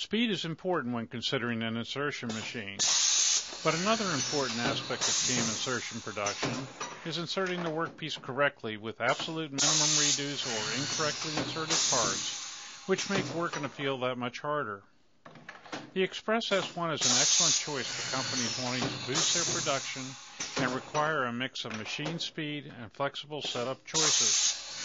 Speed is important when considering an insertion machine. But another important aspect of CAM insertion production is inserting the workpiece correctly with absolute minimum redos or incorrectly inserted parts, which make work in the field that much harder. The Express S1 is an excellent choice for companies wanting to boost their production and require a mix of machine speed and flexible setup choices.